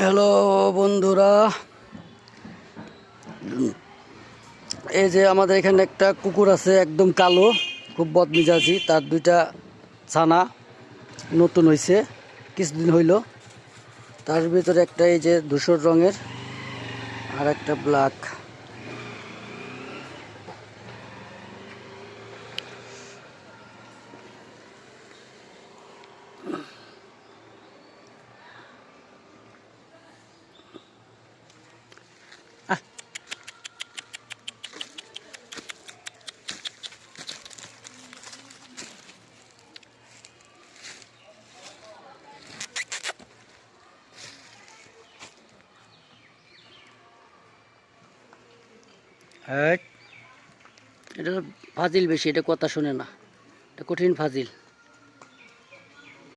Hello বন্ধুরা, এই যে আমাদের এখানে একটা কুকুর আছে, একদম কালো, খুব বদমেজাজি। তার দুইটা ছানা নতুন হয়েছে, কিছুদিন হইল। তার ভিতরে একটা এই যে ধূসর রঙের আর একটা ব্ল্যাক। এটা ফাজিল বেশি, এটা কথা শোনে না, এটা কঠিন ফাজিল।